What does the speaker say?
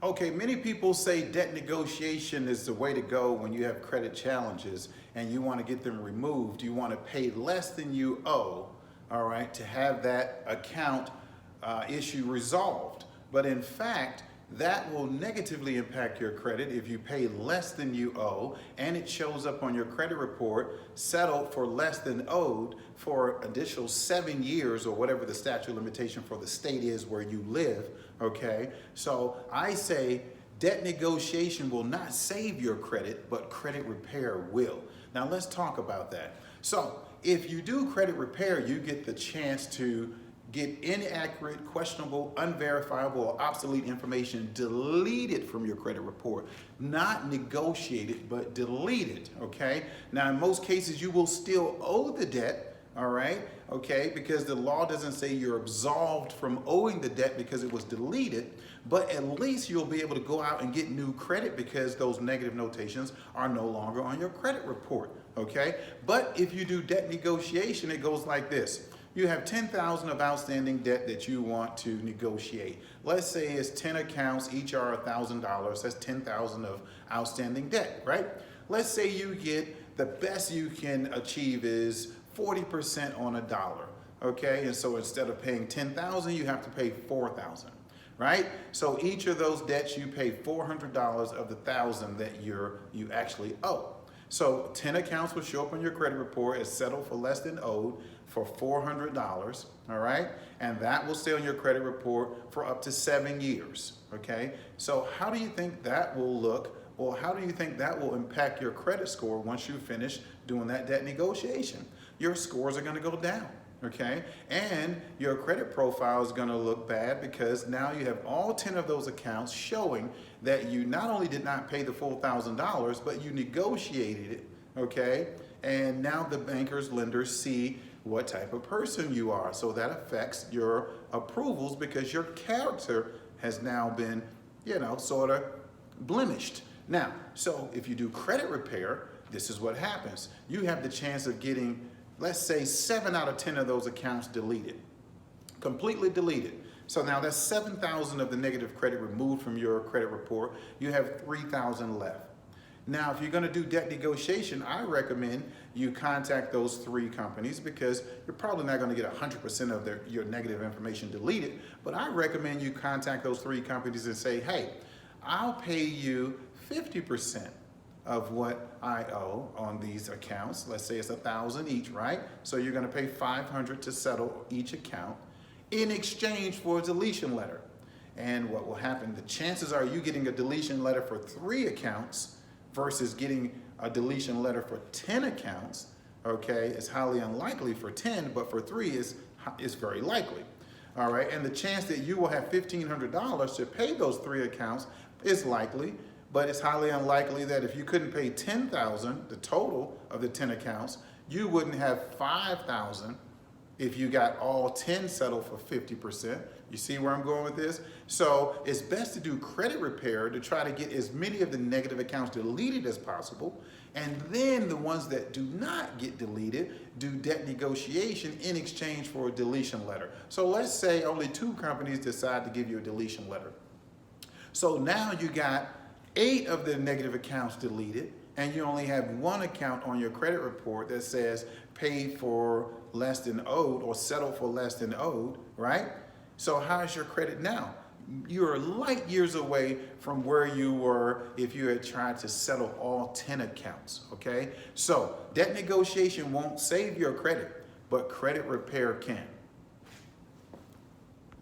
Okay, many people say debt negotiation is the way to go when you have credit challenges and you want to get them removed. You want to pay less than you owe, all right, to have that account issue resolved. But in fact, that will negatively impact your credit if you pay less than you owe and it shows up on your credit report settled for less than owed for additional 7 years or whatever the statute of limitation for the state is where you live, okay? So I say debt negotiation will not save your credit, but credit repair will. Now let's talk about that. So if you do credit repair, you get the chance to get inaccurate, questionable, unverifiable, or obsolete information deleted from your credit report. Not negotiated, but deleted, okay? Now, in most cases, you will still owe the debt, all right? Okay, because the law doesn't say you're absolved from owing the debt because it was deleted, but at least you'll be able to go out and get new credit because those negative notations are no longer on your credit report, okay? But if you do debt negotiation, it goes like this. You have 10,000 of outstanding debt that you want to negotiate. Let's say it's 10 accounts, each are $1,000. That's 10,000 of outstanding debt, right? Let's say you get the best you can achieve is 40% on $1, okay? And so instead of paying 10,000, you have to pay 4,000, right? So each of those debts you pay $400 of the 1,000 that you actually owe. So 10 accounts will show up on your credit report as settled for less than owed for $400, all right? And that will stay on your credit report for up to 7 years, okay? So how do you think that will look, or how do you think that will impact your credit score once you finish doing that debt negotiation? Your scores are gonna go down, okay? And your credit profile is gonna look bad because now you have all 10 of those accounts showing that you not only did not pay the full $1,000, but you negotiated it, okay? And now the bankers, lenders see what type of person you are. So that affects your approvals because your character has now been, sort of blemished. Now, so if you do credit repair, this is what happens. You have the chance of getting, let's say 7 out of 10 of those accounts deleted, completely deleted. So now that's 7,000 of the negative credit removed from your credit report. You have 3,000 left. Now, if you're gonna do debt negotiation, I recommend you contact those 3 companies because you're probably not gonna get 100% of your negative information deleted, but I recommend you contact those 3 companies and say, hey, I'll pay you 50% of what I owe on these accounts. Let's say it's 1,000 each, right? So you're gonna pay 500 to settle each account in exchange for a deletion letter. And what will happen, the chances are you getting a deletion letter for 3 accounts versus getting a deletion letter for 10 accounts, okay, is highly unlikely for 10, but for 3 is very likely, all right? And the chance that you will have $1,500 to pay those 3 accounts is likely, but it's highly unlikely that if you couldn't pay 10,000, the total of the 10 accounts, you wouldn't have 5,000 if you got all 10 settled for 50%. You see where I'm going with this? So it's best to do credit repair to try to get as many of the negative accounts deleted as possible. And then the ones that do not get deleted, do debt negotiation in exchange for a deletion letter. So let's say only 2 companies decide to give you a deletion letter. So now you got 8 of the negative accounts deleted, and you only have 1 account on your credit report that says paid for less than owed or settled for less than owed, right? So how's your credit now? You're light years away from where you were if you had tried to settle all 10 accounts, okay? So debt negotiation won't save your credit, but credit repair can.